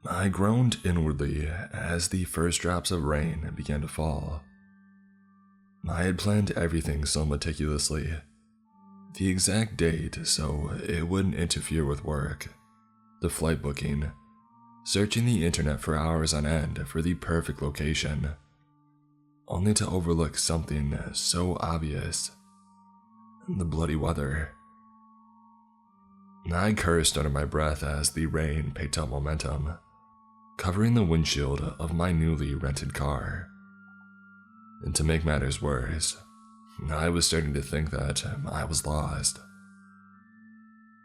I groaned inwardly as the first drops of rain began to fall. I had planned everything so meticulously. The exact date so it wouldn't interfere with work, the flight booking, searching the internet for hours on end for the perfect location, only to overlook something so obvious: the bloody weather. I cursed under my breath as the rain picked up momentum, covering the windshield of my newly rented car. And to make matters worse, I was starting to think that I was lost.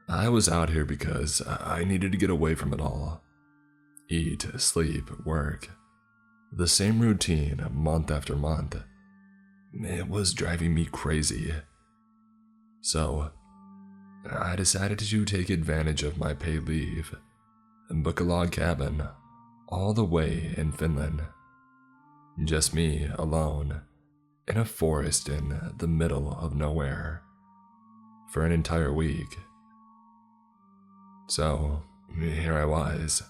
I was out here because I needed to get away from it all. Eat, sleep, work. The same routine month after month. It was driving me crazy. So, I decided to take advantage of my paid leave and book a log cabin all the way in Finland. Just me, alone, in a forest in the middle of nowhere, for an entire week. So, here I was,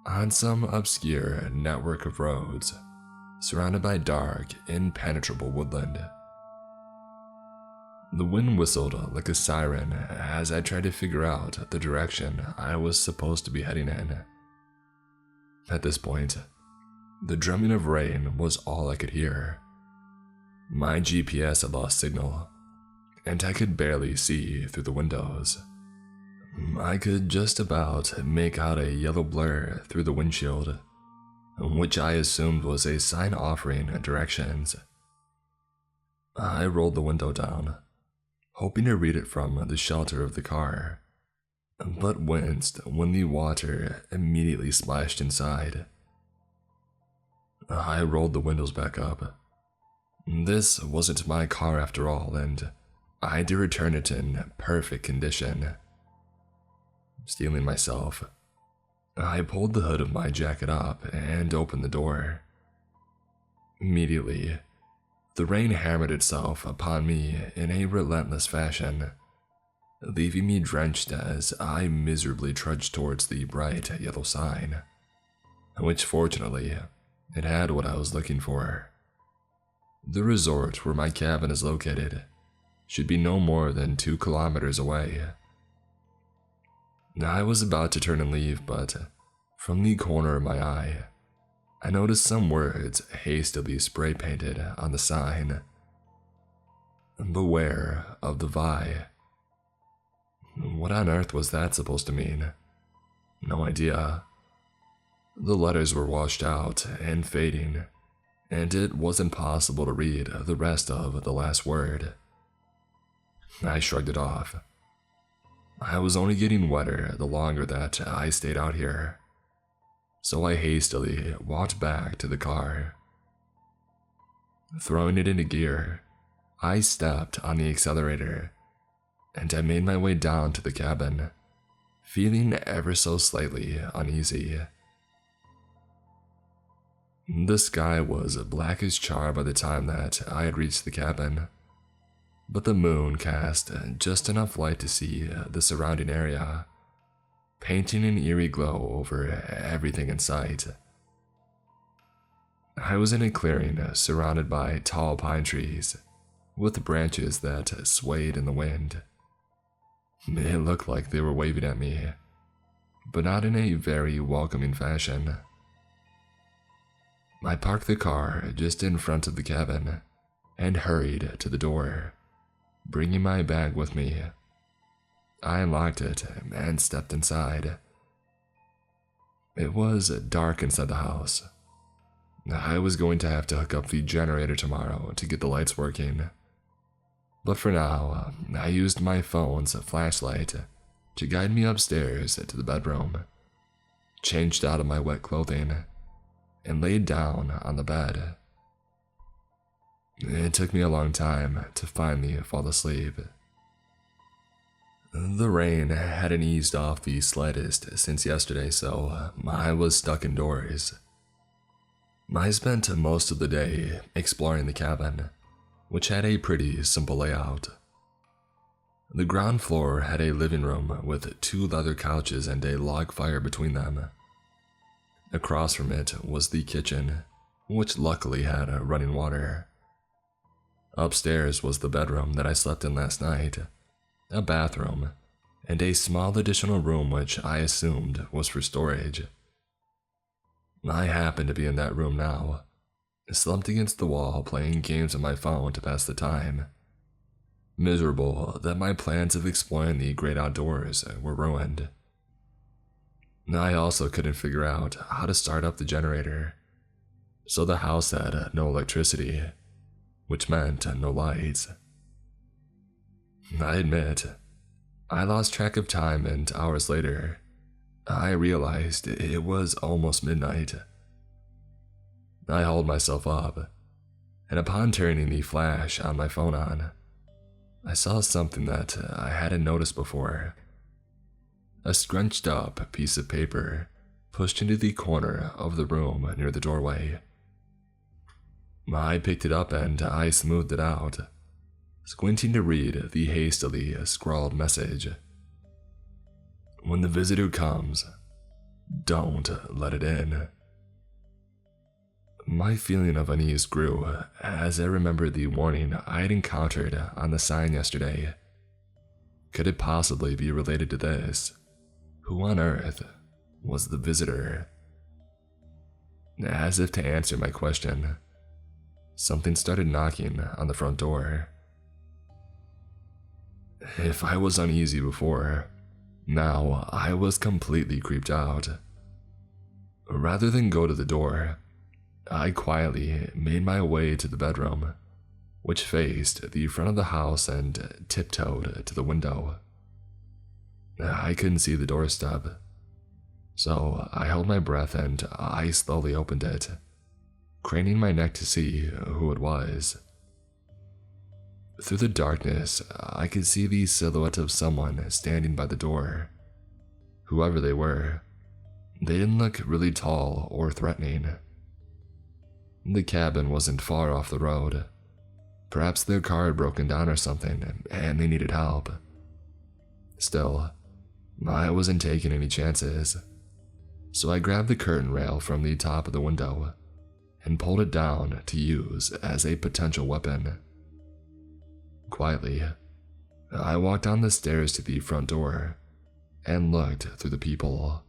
on some obscure network of roads, surrounded by dark, impenetrable woodland. The wind whistled like a siren as I tried to figure out the direction I was supposed to be heading in. At this point, the drumming of rain was all I could hear. My GPS had lost signal, and I could barely see through the windows. I could just about make out a yellow blur through the windshield, which I assumed was a sign offering directions. I rolled the window down, hoping to read it from the shelter of the car, but winced when the water immediately splashed inside. I rolled the windows back up. This wasn't my car after all, and I had to return it in perfect condition. Steeling myself, I pulled the hood of my jacket up and opened the door. Immediately, the rain hammered itself upon me in a relentless fashion, leaving me drenched as I miserably trudged towards the bright yellow sign, which fortunately, it had what I was looking for. The resort where my cabin is located should be no more than 2 kilometers away. I was about to turn and leave, but from the corner of my eye, I noticed some words hastily spray painted on the sign. Beware of the Vi. What on earth was that supposed to mean? No idea. The letters were washed out and fading, and it wasn't possible to read the rest of the last word. I shrugged it off. I was only getting wetter the longer that I stayed out here, so I hastily walked back to the car. Throwing it into gear, I stepped on the accelerator, and I made my way down to the cabin, feeling ever so slightly uneasy. The sky was black as char by the time that I had reached the cabin, but the moon cast just enough light to see the surrounding area, painting an eerie glow over everything in sight. I was in a clearing surrounded by tall pine trees, with branches that swayed in the wind. It looked like they were waving at me, but not in a very welcoming fashion. I parked the car just in front of the cabin and hurried to the door, bringing my bag with me. I unlocked it and stepped inside. It was dark inside the house. I was going to have to hook up the generator tomorrow to get the lights working, but for now, I used my phone's flashlight to guide me upstairs to the bedroom, changed out of my wet clothing, and laid down on the bed. It took me a long time to finally fall asleep. The rain hadn't eased off the slightest since yesterday, so I was stuck indoors. I spent most of the day exploring the cabin, which had a pretty simple layout. The ground floor had a living room with 2 leather couches and a log fire between them. Across from it was the kitchen, which luckily had running water. Upstairs was the bedroom that I slept in last night, a bathroom, and a small additional room which I assumed was for storage. I happened to be in that room now, slumped against the wall playing games on my phone to pass the time, miserable that my plans of exploring the great outdoors were ruined. I also couldn't figure out how to start up the generator, so the house had no electricity, which meant no lights. I admit, I lost track of time, and hours later, I realized it was almost midnight. I hauled myself up, and upon turning the flash on my phone on, I saw something that I hadn't noticed before. A scrunched up piece of paper pushed into the corner of the room near the doorway. I picked it up and I smoothed it out, squinting to read the hastily scrawled message. When the visitor comes, don't let it in. My feeling of unease grew as I remembered the warning I had encountered on the sign yesterday. Could it possibly be related to this? Who on earth was the visitor? As if to answer my question, something started knocking on the front door. If I was uneasy before, now I was completely creeped out. Rather than go to the door, I quietly made my way to the bedroom, which faced the front of the house, and tiptoed to the window. I couldn't see the doorstep, so I held my breath and I slowly opened it, craning my neck to see who it was. Through the darkness, I could see the silhouette of someone standing by the door. Whoever they were, they didn't look really tall or threatening. The cabin wasn't far off the road. Perhaps their car had broken down or something, and they needed help. Still, I wasn't taking any chances, so I grabbed the curtain rail from the top of the window and pulled it down to use as a potential weapon. Quietly, I walked down the stairs to the front door and looked through the peephole.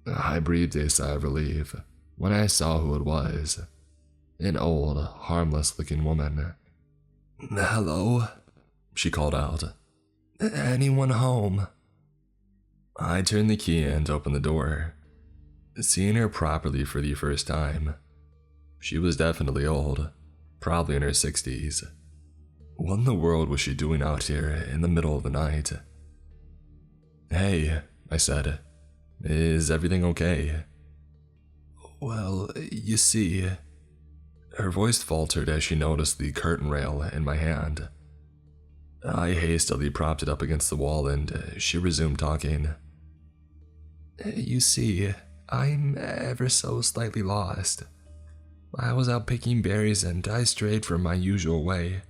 I breathed a sigh of relief when I saw who it was, an old, harmless-looking woman. "Hello," she called out. "Anyone home?" I turned the key and opened the door, seeing her properly for the first time. She was definitely old, probably in her 60s. What in the world was she doing out here in the middle of the night? "Hey," I said, "is everything okay?" "Well, you see," her voice faltered as she noticed the curtain rail in my hand. I hastily propped it up against the wall and she resumed talking. "You see, I'm ever so slightly lost. I was out picking berries and I strayed from my usual way,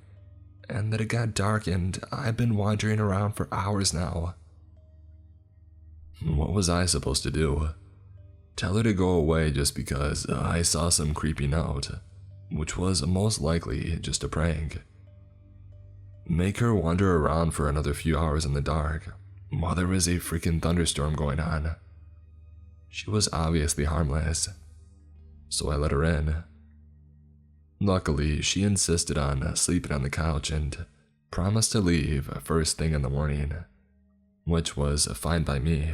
and then it got dark and I've been wandering around for hours now." What was I supposed to do? Tell her to go away just because I saw some creepy note, which was most likely just a prank? Make her wander around for another few hours in the dark while there was a freaking thunderstorm going on? She was obviously harmless, so I let her in. Luckily, she insisted on sleeping on the couch and promised to leave first thing in the morning, which was fine by me.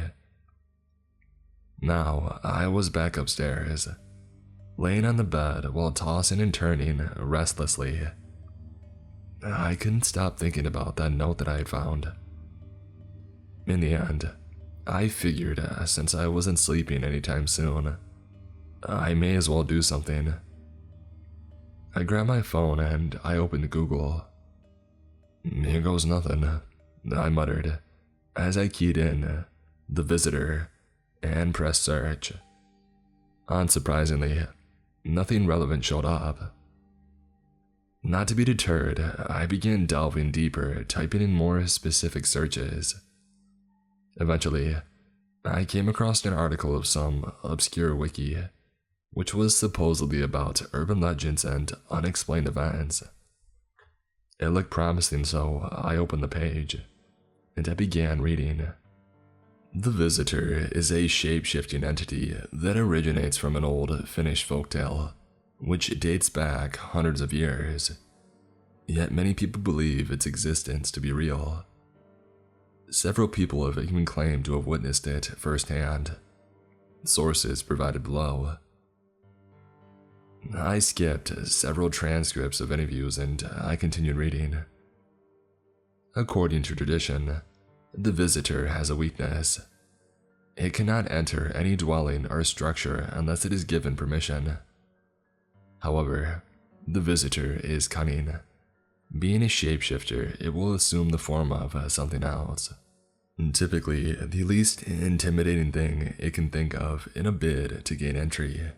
Now, I was back upstairs, laying on the bed while tossing and turning restlessly. I couldn't stop thinking about that note that I had found. In the end, I figured since I wasn't sleeping anytime soon, I may as well do something. I grabbed my phone and I opened Google. "Here goes nothing," I muttered as I keyed in "the visitor" and pressed search. Unsurprisingly, nothing relevant showed up. Not to be deterred, I began delving deeper, typing in more specific searches. Eventually, I came across an article of some obscure wiki, which was supposedly about urban legends and unexplained events. It looked promising, so I opened the page, and I began reading. The Visitor is a shape-shifting entity that originates from an old Finnish folktale, which dates back hundreds of years. Yet many people believe its existence to be real. Several people have even claimed to have witnessed it firsthand. Sources provided below. I skipped several transcripts of interviews and I continued reading. According to tradition, the Visitor has a weakness. It cannot enter any dwelling or structure unless it is given permission. However, the Visitor is cunning. Being a shapeshifter, it will assume the form of something else. Typically, the least intimidating thing it can think of in a bid to gain entry.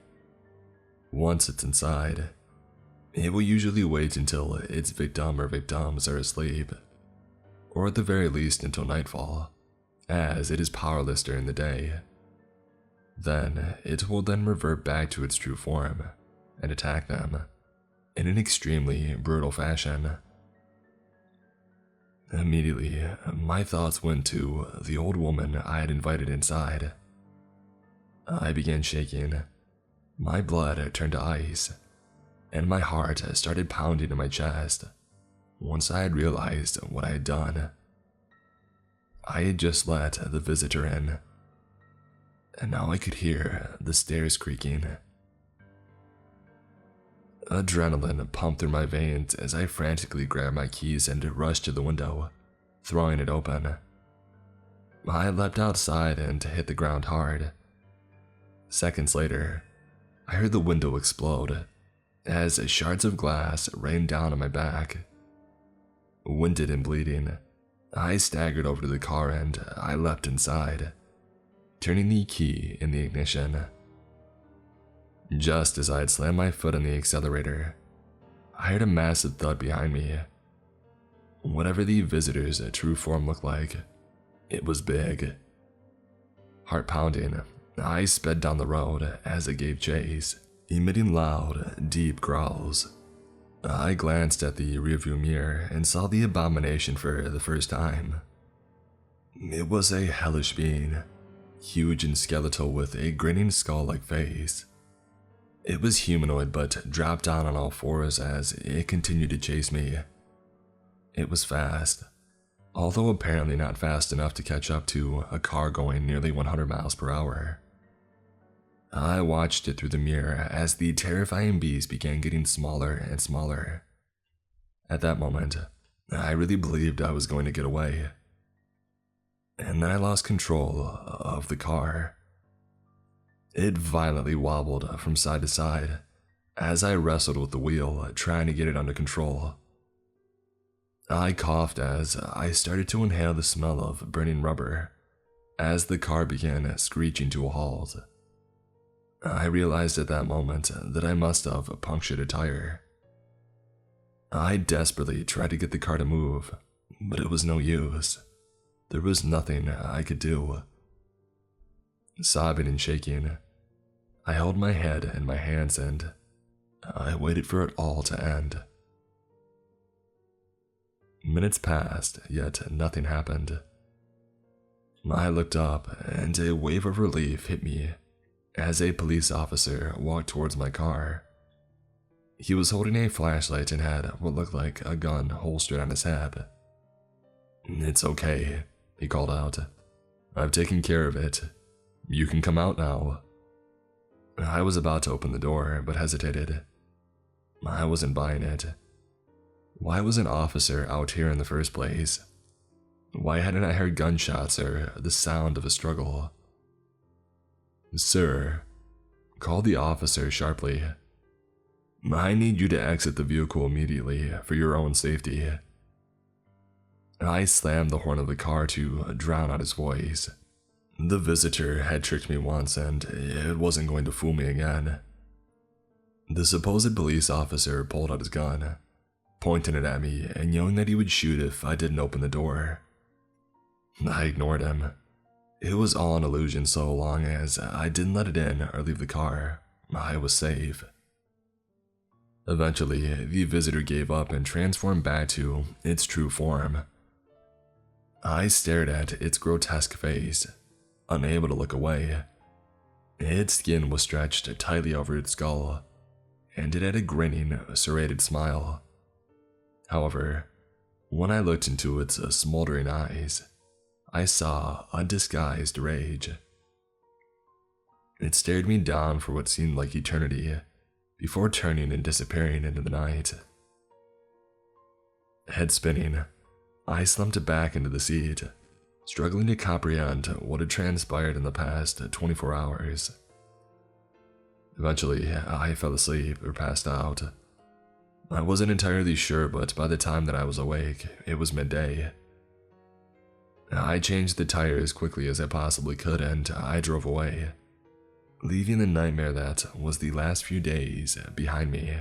Once it's inside, it will usually wait until its victim or victims are asleep, or at the very least until nightfall, as it is powerless during the day. Then, it will then revert back to its true form and attack them in an extremely brutal fashion. Immediately, my thoughts went to the old woman I had invited inside. I began shaking. My blood turned to ice, and my heart started pounding in my chest once I had realized what I had done. I had just let the Visitor in, and now I could hear the stairs creaking. Adrenaline pumped through my veins as I frantically grabbed my keys and rushed to the window, throwing it open. I leapt outside and hit the ground hard. Seconds later, I heard the window explode as shards of glass rained down on my back. Winded and bleeding, I staggered over to the car and I leapt inside, turning the key in the ignition. Just as I had slammed my foot on the accelerator, I heard a massive thud behind me. Whatever the Visitor's true form looked like, it was big. Heart pounding, I sped down the road as it gave chase, emitting loud, deep growls. I glanced at the rearview mirror and saw the abomination for the first time. It was a hellish being, huge and skeletal with a grinning skull-like face. It was humanoid but dropped down on all fours as it continued to chase me. It was fast, although apparently not fast enough to catch up to a car going nearly 100 miles per hour. I watched it through the mirror as the terrifying beast began getting smaller and smaller. At that moment, I really believed I was going to get away. And then I lost control of the car. It violently wobbled from side to side as I wrestled with the wheel, trying to get it under control. I coughed as I started to inhale the smell of burning rubber as the car began screeching to a halt. I realized at that moment that I must have punctured a tire. I desperately tried to get the car to move, but it was no use. There was nothing I could do. Sobbing and shaking, I held my head in my hands and I waited for it all to end. Minutes passed, yet nothing happened. I looked up and a wave of relief hit me as a police officer walked towards my car. He was holding a flashlight and had what looked like a gun holstered on his head. "It's okay," he called out. "I've taken care of it. You can come out now." I was about to open the door, but hesitated. I wasn't buying it. Why was an officer out here in the first place? Why hadn't I heard gunshots or the sound of a struggle? "Sir," called the officer sharply, "I need you to exit the vehicle immediately for your own safety." I slammed the horn of the car to drown out his voice. The Visitor had tricked me once and it wasn't going to fool me again. The supposed police officer pulled out his gun, pointing it at me and yelling that he would shoot if I didn't open the door. I ignored him. It was all an illusion so long as I didn't let it in or leave the car. I was safe. Eventually, the visitor gave up and transformed back to its true form. I stared at its grotesque face, unable to look away. Its skin was stretched tightly over its skull, and it had a grinning, serrated smile. However, when I looked into its smoldering eyes, I saw undisguised rage. It stared me down for what seemed like eternity, before turning and disappearing into the night. Head spinning, I slumped back into the seat, struggling to comprehend what had transpired in the past 24 hours. Eventually, I fell asleep or passed out. I wasn't entirely sure, but by the time that I was awake, it was midday. I changed the tire as quickly as I possibly could and I drove away, leaving the nightmare that was the last few days behind me.